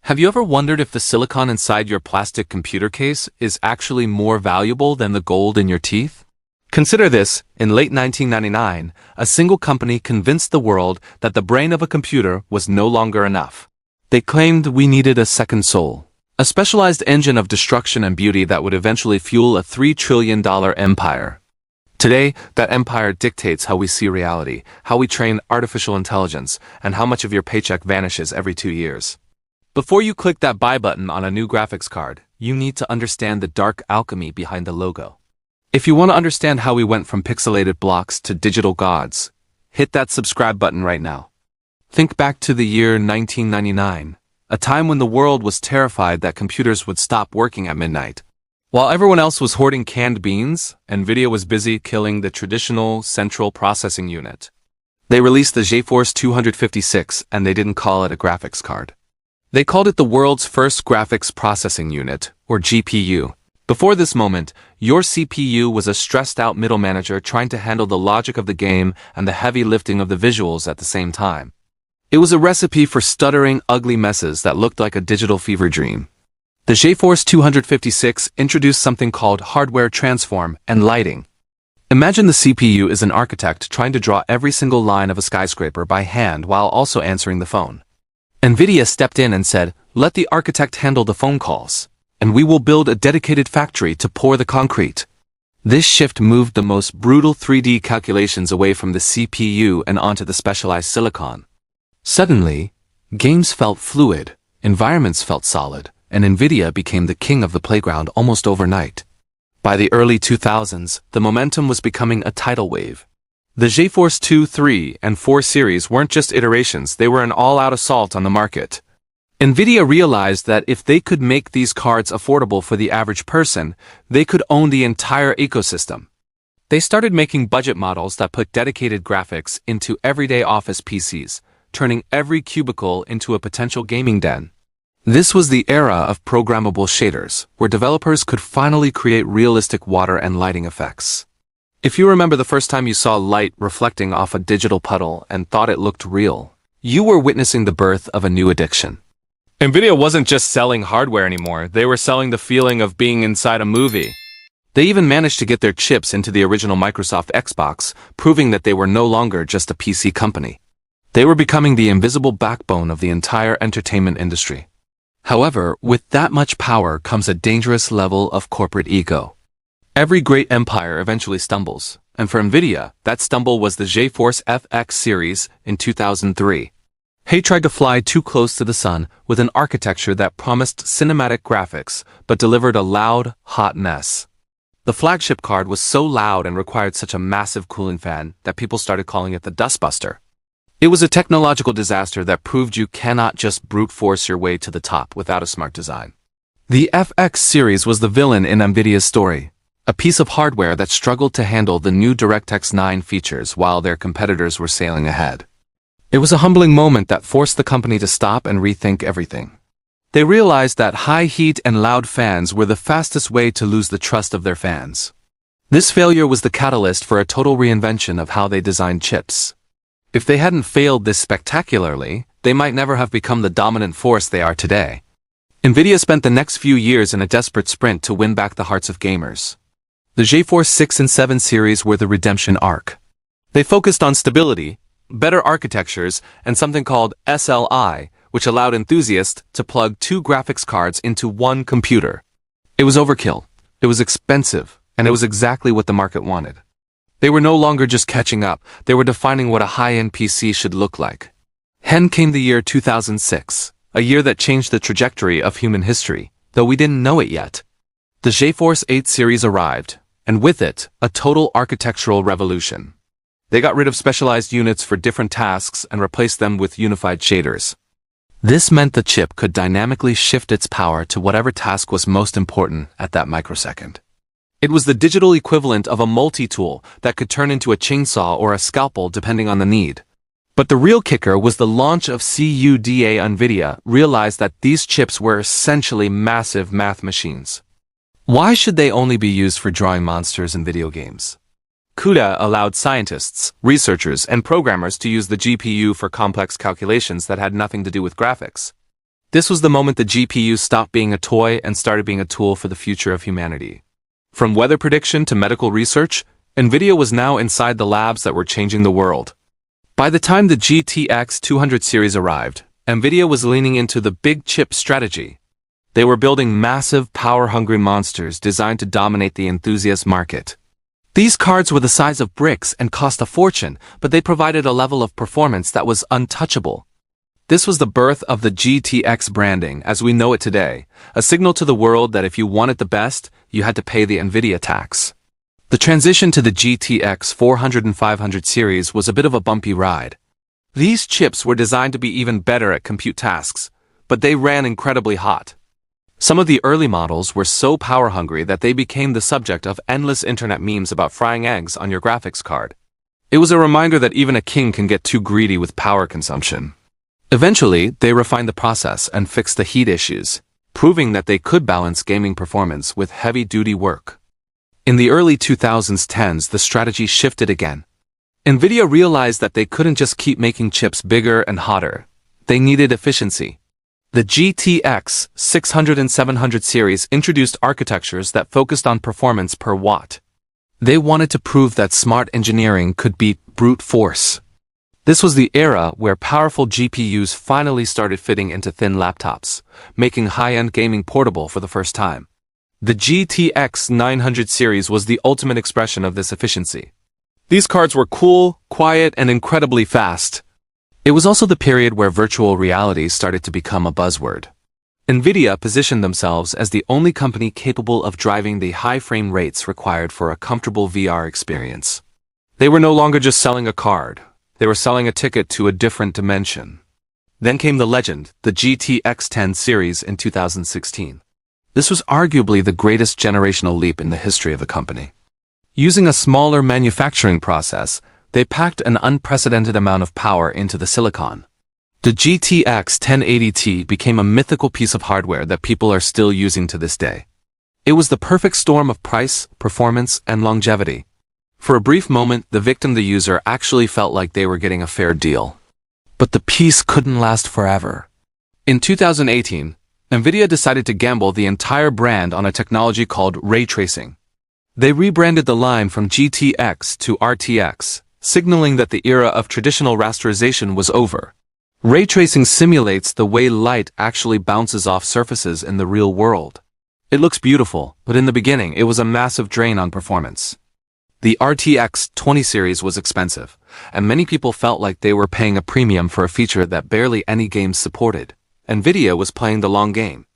Have you ever wondered if the silicon inside your plastic computer case is actually more valuable than the gold in your teeth? Consider this: in late 1999, a single company convinced the world that the brain of a computer was no longer enough. They claimed we needed a second soul, a specialized engine of destruction and beauty that would eventually fuel a $3 trillion empire. Today, that empire dictates how we see reality, how we train artificial intelligence, and how much of your paycheck vanishes every 2 years. Before you click that buy button on a new graphics card, you need to understand the dark alchemy behind the logo. If you want to understand how we went from pixelated blocks to digital gods, hit that subscribe button right now. Think back to the year 1999, a time when the world was terrified that computers would stop working at midnight. While everyone else was hoarding canned beans, NVIDIA was busy killing the traditional central processing unit. They released the GeForce 256, and they didn't call it a graphics card. They called it the world's first graphics processing unit, or GPU. Before this moment, your CPU was a stressed-out middle manager trying to handle the logic of the game and the heavy lifting of the visuals at the same time. It was a recipe for stuttering, ugly messes that looked like a digital fever dream. The GeForce 256 introduced something called hardware transform and lighting. Imagine the CPU is an architect trying to draw every single line of a skyscraper by hand while also answering the phone. NVIDIA stepped in and said, "Let the architect handle the phone calls, and we will build a dedicated factory to pour the concrete." This shift moved the most brutal 3D calculations away from the CPU and onto the specialized silicon. Suddenly, games felt fluid, environments felt solid, and NVIDIA became the king of the playground almost overnight. By the early 2000s, the momentum was becoming a tidal wave. The GeForce 2, 3, and 4 series weren't just iterations, they were an all-out assault on the market. NVIDIA realized that if they could make these cards affordable for the average person, they could own the entire ecosystem. They started making budget models that put dedicated graphics into everyday office PCs, turning every cubicle into a potential gaming den. This was the era of programmable shaders, where developers could finally create realistic water and lighting effects. If you remember the first time you saw light reflecting off a digital puddle and thought it looked real, you were witnessing the birth of a new addiction. NVIDIA wasn't just selling hardware anymore, they were selling the feeling of being inside a movie. They even managed to get their chips into the original Microsoft Xbox, proving that they were no longer just a PC company. They were becoming the invisible backbone of the entire entertainment industry. However, with that much power comes a dangerous level of corporate ego. Every great empire eventually stumbles, and for NVIDIA, that stumble was the GeForce FX series in 2003. They tried to fly too close to the sun with an architecture that promised cinematic graphics but delivered a loud, hot mess. The flagship card was so loud and required such a massive cooling fan that people started calling it the dustbuster. It was a technological disaster that proved you cannot just brute force your way to the top without a smart design. The FX series was the villain in NVIDIA's story, a piece of hardware that struggled to handle the new DirectX 9 features while their competitors were sailing ahead. It was a humbling moment that forced the company to stop and rethink everything. They realized that high heat and loud fans were the fastest way to lose the trust of their fans. This failure was the catalyst for a total reinvention of how they designed chips. If they hadn't failed this spectacularly, they might never have become the dominant force they are today. NVIDIA spent the next few years in a desperate sprint to win back the hearts of gamers. The GeForce 6 and 7 series were the redemption arc. They focused on stability, better architectures, and something called SLI, which allowed enthusiasts to plug 2 graphics cards into one computer. It was overkill, it was expensive, and it was exactly what the market wanted. They were no longer just catching up, they were defining what a high-end PC should look like. Then came the year 2006, a year that changed the trajectory of human history, though we didn't know it yet. The GeForce 8 series arrived, and with it, a total architectural revolution. They got rid of specialized units for different tasks and replaced them with unified shaders. This meant the chip could dynamically shift its power to whatever task was most important at that microsecond. It was the digital equivalent of a multi-tool that could turn into a chainsaw or a scalpel depending on the need. But the real kicker was the launch of CUDA. NVIDIA realized that these chips were essentially massive math machines. Why should they only be used for drawing monsters in video games? CUDA allowed scientists, researchers, and programmers to use the GPU for complex calculations that had nothing to do with graphics. This was the moment the GPU stopped being a toy and started being a tool for the future of humanity. From weather prediction to medical research, NVIDIA was now inside the labs that were changing the world. By the time the GTX 200 series arrived, NVIDIA was leaning into the big chip strategy. They were building massive, power-hungry monsters designed to dominate the enthusiast market. These cards were the size of bricks and cost a fortune, but they provided a level of performance that was untouchable. This was the birth of the GTX branding as we know it today, a signal to the world that if you wanted the best, you had to pay the NVIDIA tax. The transition to the GTX 400 and 500 series was a bit of a bumpy ride. These chips were designed to be even better at compute tasks, but they ran incredibly hot. Some of the early models were so power-hungry that they became the subject of endless internet memes about frying eggs on your graphics card. It was a reminder that even a king can get too greedy with power consumption. Eventually, they refined the process and fixed the heat issues, proving that they could balance gaming performance with heavy-duty work. In the early 2010s, the strategy shifted again. NVIDIA realized that they couldn't just keep making chips bigger and hotter. They needed efficiency. The GTX 600 and 700 series introduced architectures that focused on performance per watt. They wanted to prove that smart engineering could beat brute force. This was the era where powerful GPUs finally started fitting into thin laptops, making high-end gaming portable for the first time. The GTX 900 series was the ultimate expression of this efficiency. These cards were cool, quiet, and incredibly fast. It was also the period where virtual reality started to become a buzzword. NVIDIA positioned themselves as the only company capable of driving the high frame rates required for a comfortable VR experience. They were no longer just selling a card. They were selling a ticket to a different dimension. Then came the legend, the GTX 10 series in 2016. This was arguably the greatest generational leap in the history of the company. Using a smaller manufacturing process, they packed an unprecedented amount of power into the silicon. The GTX 1080 became a mythical piece of hardware that people are still using to this day. It was the perfect storm of price, performance, and longevity. For a brief moment, the user actually felt like they were getting a fair deal. But the peace couldn't last forever. In 2018, NVIDIA decided to gamble the entire brand on a technology called ray tracing. They rebranded the line from GTX to RTX, signaling that the era of traditional rasterization was over. Ray tracing simulates the way light actually bounces off surfaces in the real world. It looks beautiful, but in the beginning it was a massive drain on performance. The RTX 20 series was expensive, and many people felt like they were paying a premium for a feature that barely any games supported. NVIDIA was playing the long game.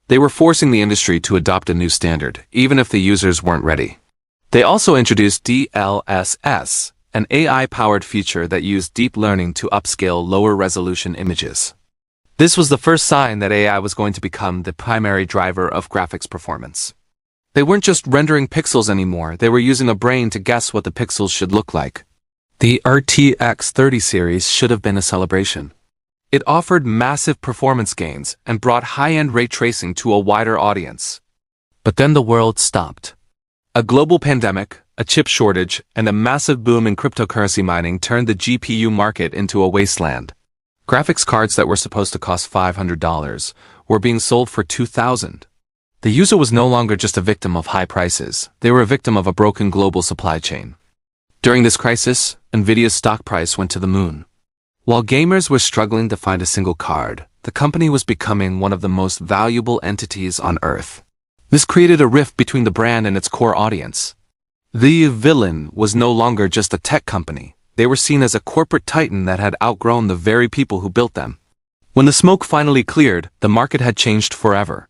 They were forcing the industry to adopt a new standard, even if the users weren't ready. They also introduced DLSS, an AI-powered feature that used deep learning to upscale lower-resolution images. This was the first sign that AI was going to become the primary driver of graphics performance. They weren't just rendering pixels anymore, they were using a brain to guess what the pixels should look like. The RTX 30 series should have been a celebration. It offered massive performance gains and brought high-end ray tracing to a wider audience. But then the world stopped. A global pandemic, a chip shortage, and a massive boom in cryptocurrency mining turned the GPU market into a wasteland. Graphics cards that were supposed to cost $500 were being sold for $2,000. The user was no longer just a victim of high prices, they were a victim of a broken global supply chain. During this crisis, NVIDIA's stock price went to the moon. While gamers were struggling to find a single card, the company was becoming one of the most valuable entities on Earth. This created a rift between the brand and its core audience. The villain was no longer just a tech company. They were seen as a corporate titan that had outgrown the very people who built them. When the smoke finally cleared, the market had changed forever.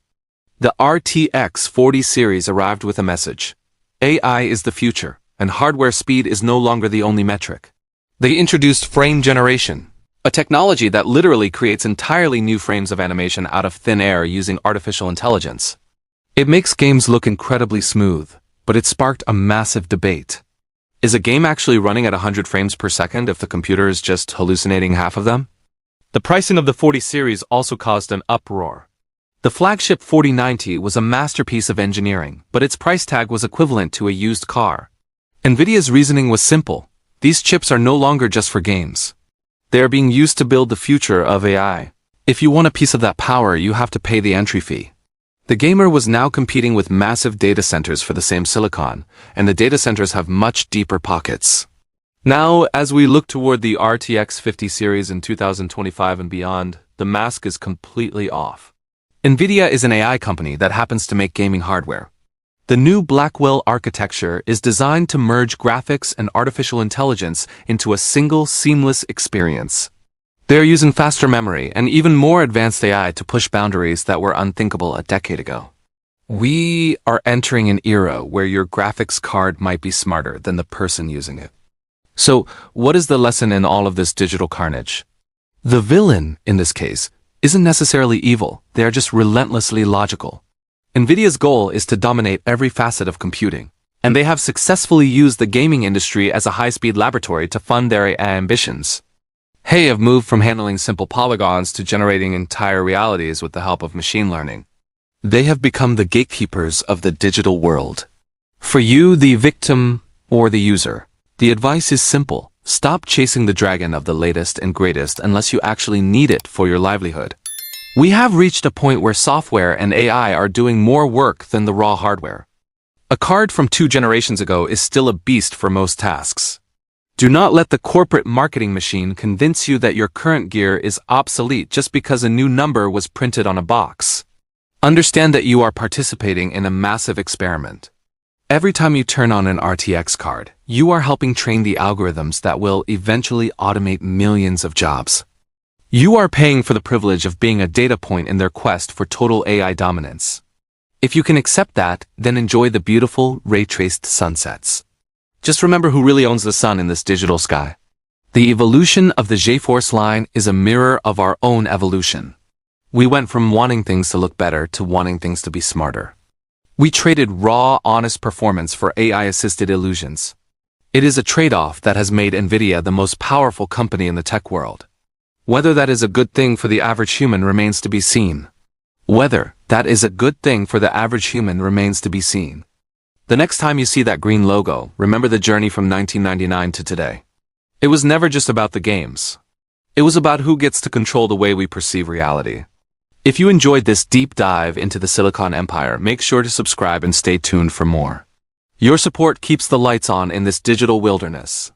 The RTX 40 series arrived with a message. AI is the future, and hardware speed is no longer the only metric. They introduced frame generation, a technology that literally creates entirely new frames of animation out of thin air using artificial intelligence. It makes games look incredibly smooth, but it sparked a massive debate. Is a game actually running at 100 frames per second if the computer is just hallucinating half of them? The pricing of the 40 series also caused an uproar. The flagship 4090 was a masterpiece of engineering, but its price tag was equivalent to a used car. NVIDIA's reasoning was simple. These chips are no longer just for games. They are being used to build the future of AI. If you want a piece of that power, you have to pay the entry fee. The gamer was now competing with massive data centers for the same silicon, and the data centers have much deeper pockets. Now, as we look toward the RTX 50 series in 2025 and beyond, the mask is completely off. NVIDIA is an AI company that happens to make gaming hardware. The new Blackwell architecture is designed to merge graphics and artificial intelligence into a single seamless experience. They are using faster memory and even more advanced AI to push boundaries that were unthinkable a decade ago. We are entering an era where your graphics card might be smarter than the person using it. So, what is the lesson in all of this digital carnage? The villain, in this case, isn't necessarily evil, they are just relentlessly logical. NVIDIA's goal is to dominate every facet of computing, and they have successfully used the gaming industry as a high-speed laboratory to fund their AI ambitions. They have moved from handling simple polygons to generating entire realities with the help of machine learning. They have become the gatekeepers of the digital world. For you, the victim or the user, the advice is simple. Stop chasing the dragon of the latest and greatest unless you actually need it for your livelihood. We have reached a point where software and AI are doing more work than the raw hardware. A card from 2 generations ago is still a beast for most tasks. Do not let the corporate marketing machine convince you that your current gear is obsolete just because a new number was printed on a box. Understand that you are participating in a massive experiment. Every time you turn on an RTX card, you are helping train the algorithms that will eventually automate millions of jobs. You are paying for the privilege of being a data point in their quest for total AI dominance. If you can accept that, then enjoy the beautiful, ray-traced sunsets. Just remember who really owns the sun in this digital sky. The evolution of the GeForce line is a mirror of our own evolution. We went from wanting things to look better to wanting things to be smarter. We traded raw, honest performance for AI-assisted illusions. It is a trade-off that has made NVIDIA the most powerful company in the tech world. Whether that is a good thing for the average human remains to be seen. The next time you see that green logo, remember the journey from 1999 to today. It was never just about the games. It was about who gets to control the way we perceive reality. If you enjoyed this deep dive into the Silicon Empire, make sure to subscribe and stay tuned for more. Your support keeps the lights on in this digital wilderness.